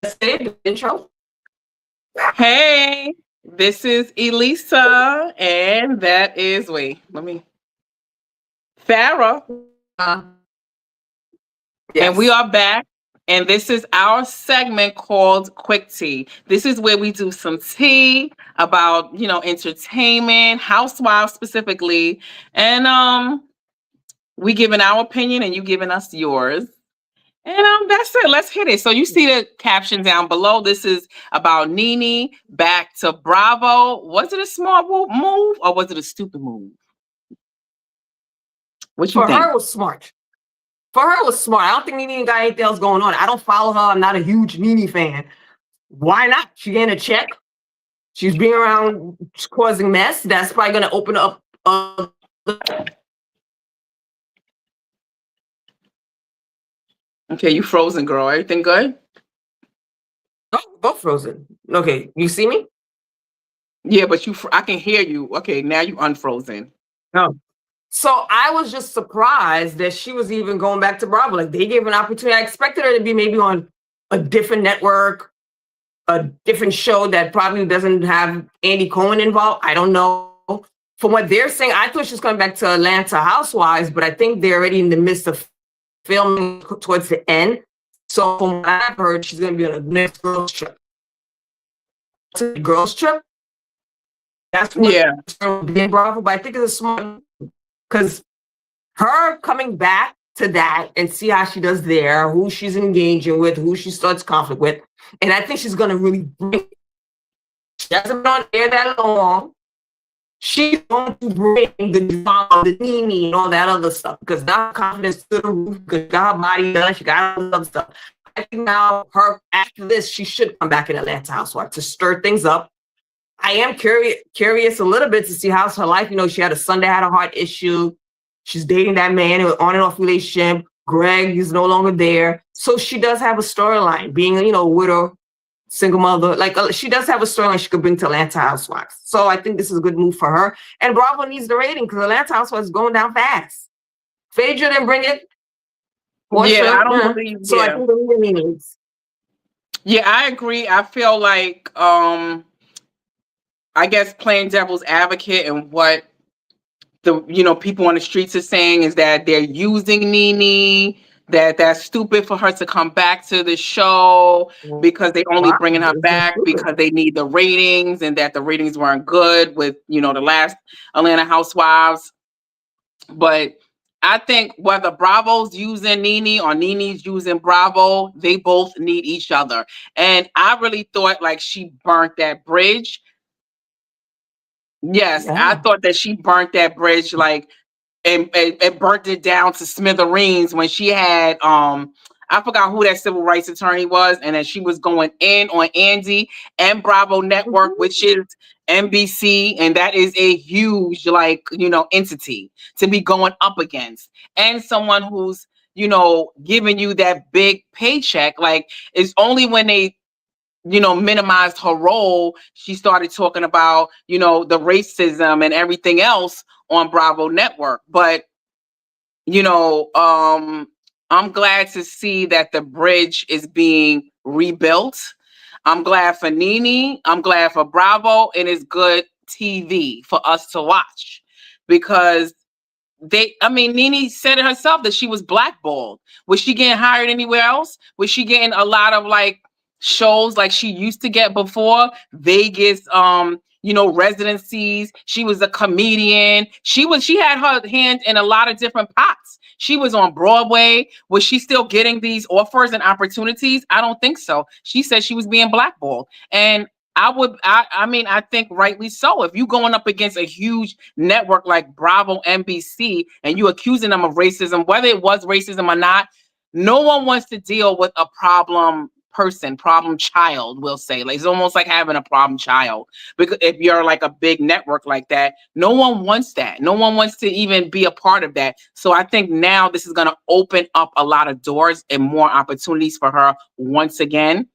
say the intro. Hey, this is Elisa, and that is Farah, and we Yes. are back. And this is our segment called Quick Tea. This is where we do some tea about entertainment, housewives specifically, and we giving our opinion and you giving us yours. And that's it. Let's hit it. So you see the caption down below. This is about NeNe back to Bravo. Was it a smart move or was it a stupid move? What you For her, think? it was smart. For her, it was smart. I don't think NeNe got anything else going on. I don't follow her. I'm not a huge NeNe fan. Why not? She getting a check. She's being around causing mess. That's probably going to open up. Okay, you frozen, girl. Everything good? Oh, both frozen. Okay, you see me? Yeah, but I can hear you. Okay, now you unfrozen. No. So I was just surprised that she was even going back to Bravo. Like they gave an opportunity. I expected her to be maybe on a different network, a different show that probably doesn't have Andy Cohen involved. I don't know. From what they're saying, I thought she was coming back to Atlanta Housewives, but I think they're already in the midst of filming towards the end. So from what I've heard, she's going to be on a next girls trip. Girls trip. That's what being Bravo. But I think it's a smart because her coming back to that and see how she does there, who she's engaging with, who she starts conflict with, and I think she's going to really bring. She hasn't been on air that long. She's going to bring the drama, the NeNe, and all that other stuff because now confidence to the roof, because she got her body done, she got all the other stuff. I think now her after this, she should come back in Atlanta Housewives to stir things up. I am curious a little bit to see how's her life. You know, she had a son that had a heart issue. She's dating that man, on and off relationship. Greg is no longer there. So she does have a storyline, being, a widow, single mother. Like she does have a storyline she could bring to Atlanta Housewives. So I think this is a good move for her. And Bravo needs the rating because Atlanta Housewives is going down fast. Phaedra didn't bring it. Yeah, I don't believe. So I think the really needs. Yeah, I agree. I feel like I guess playing devil's advocate and what the people on the streets are saying is that they're using NeNe, that's stupid for her to come back to the show because they only bringing her back because they need the ratings and that the ratings weren't good with the last Atlanta Housewives. But I think whether Bravo's using NeNe or NeNe's using Bravo, they both need each other. And I really thought like she burnt that bridge. Yes, I thought that she burnt that bridge and burnt it down to smithereens when she had I forgot who that civil rights attorney was, and then she was going in on Andy and Bravo Network, which is NBC, and that is a huge entity to be going up against, and someone who's giving you that big paycheck. Like it's only when they minimized her role, she started talking about, the racism and everything else on Bravo Network. But, I'm glad to see that the bridge is being rebuilt. I'm glad for NeNe. I'm glad for Bravo. And it's good TV for us to watch because NeNe said it herself that she was blackballed. Was she getting hired anywhere else? Was she getting a lot of shows like she used to get before? Vegas, residencies. She was a comedian. She had her hand in a lot of different pots. She was on Broadway. Was she still getting these offers and opportunities? I don't think so. She said she was being blackballed. And I think rightly so. If you going up against a huge network like Bravo, NBC, and you accusing them of racism, whether it was racism or not, no one wants to deal with a problem child, we'll say. Like it's almost like having a problem child. Because if you're like a big network like that, no one wants that. No one wants to even be a part of that. So I think now this is going to open up a lot of doors and more opportunities for her once again.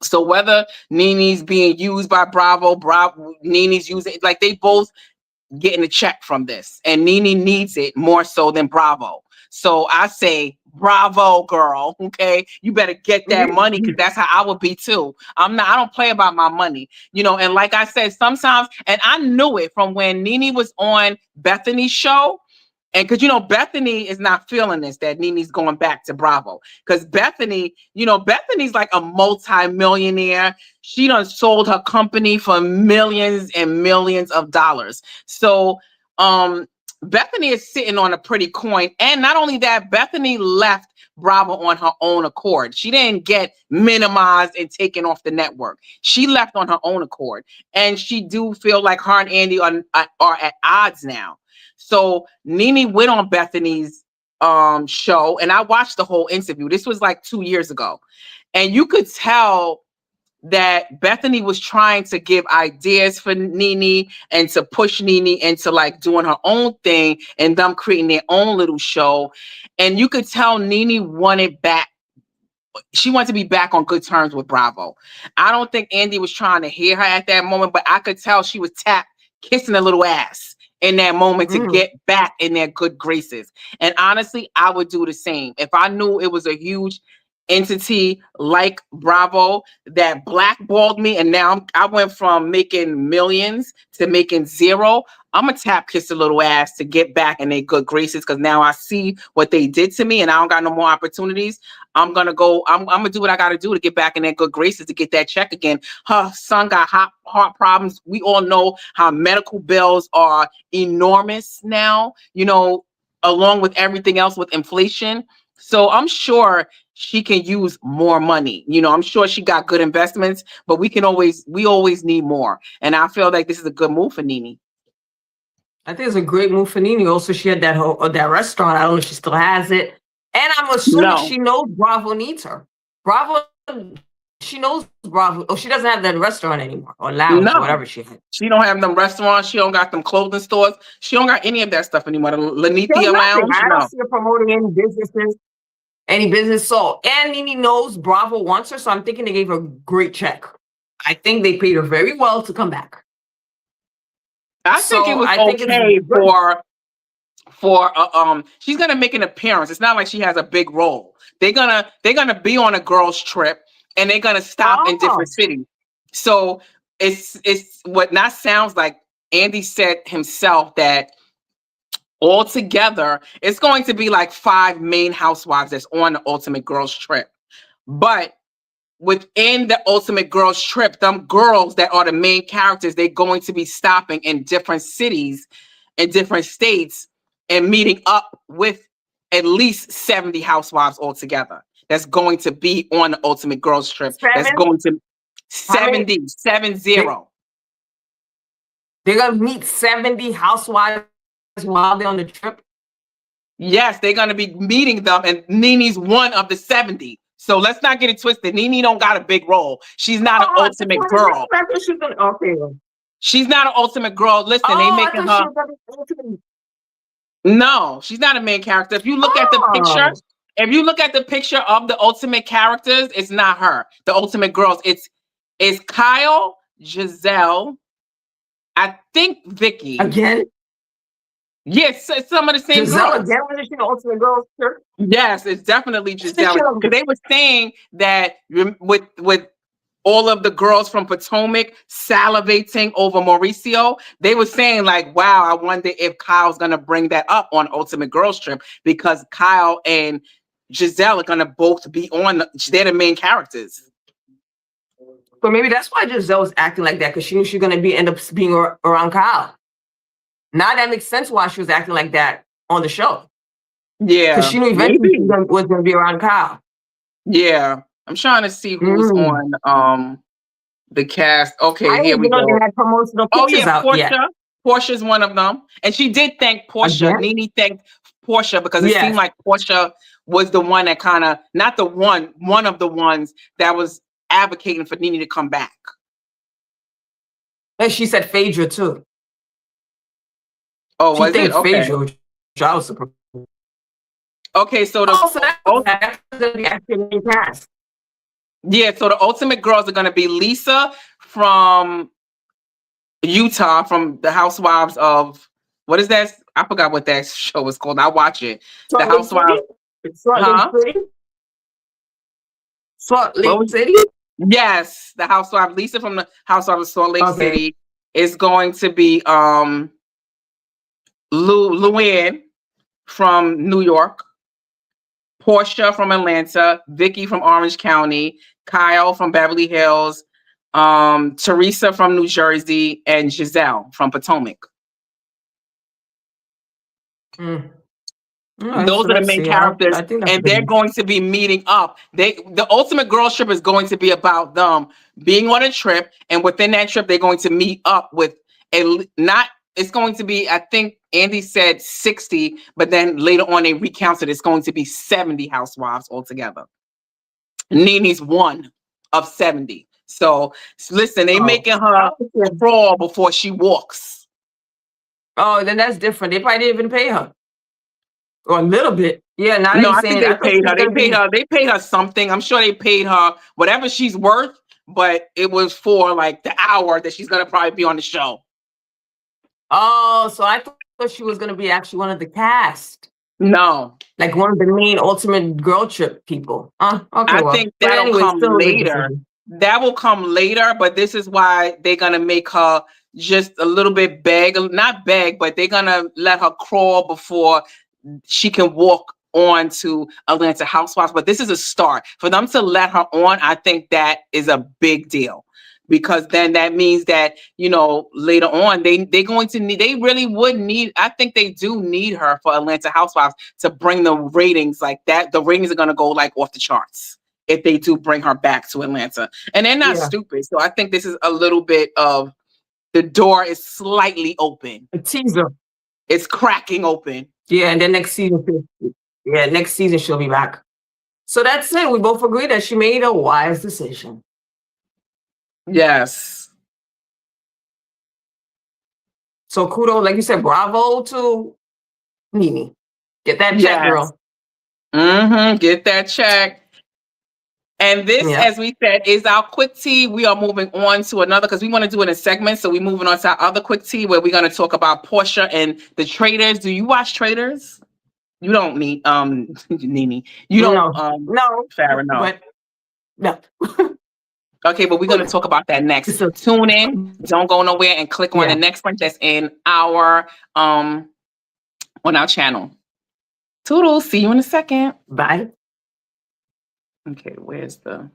So whether NeNe's being used by Bravo, NeNe's using, like they both getting a check from this, and NeNe needs it more so than Bravo. So I say Bravo, girl. Okay, you better get that money because that's how I would be too. I don't play about my money, And like I said, sometimes, and I knew it from when NeNe was on Bethany's show. And because Bethany is not feeling this, that NeNe's going back to Bravo. Because Bethany, Bethany's like a multi-millionaire. She done sold her company for millions and millions of dollars. So Bethany is sitting on a pretty coin. And not only that, Bethany left Bravo on her own accord. She didn't get minimized and taken off the network. She left on her own accord. And she do feel like her and Andy are at odds now. So NeNe went on Bethany's show, and I watched the whole interview. This was like 2 years ago. And you could tell that Bethany was trying to give ideas for NeNe and to push NeNe into like doing her own thing and them creating their own little show. And you could tell NeNe wanted back. She wanted to be back on good terms with Bravo. I don't think Andy was trying to hear her at that moment, but I could tell she was kissing a little ass in that moment to get back in their good graces. And honestly, I would do the same. If I knew it was a huge entity like Bravo that blackballed me and now I went from making millions to making zero, I'm gonna kiss a little ass to get back in their good graces because now I see what they did to me and I don't got no more opportunities. I'm gonna do what I gotta do to get back in their good graces to get that check again. Her son got heart problems. We all know how medical bills are enormous now, along with everything else with inflation. So I'm sure she can use more money. I'm sure she got good investments, but we always need more. And I feel like this is a good move for NeNe. I think it's a great move for NeNe. Also, she had that restaurant. I don't know if she still has it. And I'm assuming she knows Bravo needs her. She knows Bravo. Oh, she doesn't have that restaurant anymore or lounge or whatever she had. She don't have them restaurants. She don't got them clothing stores. She don't got any of that stuff anymore. The Lenithia Lounge. I don't see her promoting any businesses. Any business. So, and NeNe knows Bravo wants her. So I'm thinking they gave her a great check. I think they paid her very well to come back. I think it was okay for she's gonna make an appearance. It's not like she has a big role. They're gonna be on a girls' trip and they're gonna stop in different cities. So it's what not sounds like Andy said himself that altogether it's going to be like 5 main housewives that's on the ultimate girls' trip. But within the ultimate girls trip, them girls that are the main characters, they're going to be stopping in different cities in different states and meeting up with at least 70 housewives altogether. That's going to be on the ultimate girls trip. That's going to 70. They're going to meet 70 housewives while they're on the trip? Yes, they're going to be meeting them, and NeNe's one of the 70. So let's not get it twisted. NeNe don't got a big role. She's not an ultimate girl. She's not an ultimate girl. Listen, they making her. No, she's not a main character. If you look at the picture of the ultimate characters, it's not her. The ultimate girls, it's Kyle, Giselle, I think Vicky. Again? Yes, it's some of the same Giselle girls. again, was she the ultimate girl? Sure. Yes, it's definitely Giselle. Because they were saying that with all of the girls from Potomac salivating over Mauricio, they were saying like, wow, I wonder if Kyle's going to bring that up on Ultimate Girls Trip because Kyle and Giselle are going to both be they're the main characters. So maybe that's why Giselle was acting like that because she knew she was going to end up being around Kyle. Now that makes sense why she was acting like that on the show. Yeah. Because she knew eventually she was going to be around Kyle. Yeah. I'm trying to see who's on the cast. Okay, here we go. They had promotional pictures out Portia. yet. Portia's one of them. And she did thank Portia. NeNe thanked Portia because it seemed like Portia was the one that kind of, not the one of the ones that was advocating for NeNe to come back. And she said Phaedra too. Oh, was it? Okay. I was surprised. Okay, so that's going to be actually cast. Yeah, so the ultimate girls are going to be Lisa from Utah, from the Housewives of, what is that? I forgot what that show is called. I watch it. The Housewives. Salt Lake Huh? City? Salt What Lake was City? Yes, the housewife, Lisa from the housewife of Salt Lake Okay. City is going to be Luann from New York, Portia from Atlanta, Vicky from Orange County, Kyle from Beverly Hills, Teresa from New Jersey, and Giselle from Potomac. Mm. All right, Those so are the let's main see. characters, I think that's and they're good. going to be meeting up. The ultimate girls trip is going to be about them being on a trip, and within that trip, they're going to meet up with not. It's going to be, I think Andy said 60, but then later on they recounted it's going to be 70 housewives altogether. NeNe's one of 70. So listen, they Oh. making her crawl before she walks. Oh, then that's different. They probably didn't even pay her. Or a little bit. Yeah, now No, they I think saying they I thought she paid was her. gonna be. They paid her something. I'm sure they paid her whatever she's worth, but it was for like the hour that she's gonna probably be on the show. Oh, so I thought she was gonna be actually one of the cast. No, Like one of the main ultimate girl trip people. Okay, I well. think But that'll anyway, come still a good later. decision. That will come later, but this is why they're gonna make her just a little bit beg, not beg, but they're gonna let her crawl before she can walk on to Atlanta Housewives. But this is a start. For them to let her on, I think that is a big deal. Because then that means that, you know, later on they're going to need, they really would need, I think they do need her for Atlanta Housewives to bring the ratings like that. The ratings are gonna go like off the charts if they do bring her back to Atlanta. And they're not Yeah. stupid. So I think this is a little bit of the door is slightly open. A teaser. It's cracking open. Yeah, and then next season she'll be back. So that's it. We both agree that she made a wise decision. Yes. So kudos, like you said, bravo to NeNe. Get that check, Yes. girl. Get that check. And this, Yeah. as we said, is our quick tea. We are moving on to another because we want to do it in segments. So we're moving on to our other quick tea where we're going to talk about Portia and the Traders. Do you watch Traders? You don't need NeNe. You don't no, Farrah, no. but no. Okay, but we're going to talk about that next. So- Tune in, don't go nowhere, and click on the next one that's in our on our channel. Toodles, see you in a second. Bye. Okay, where's the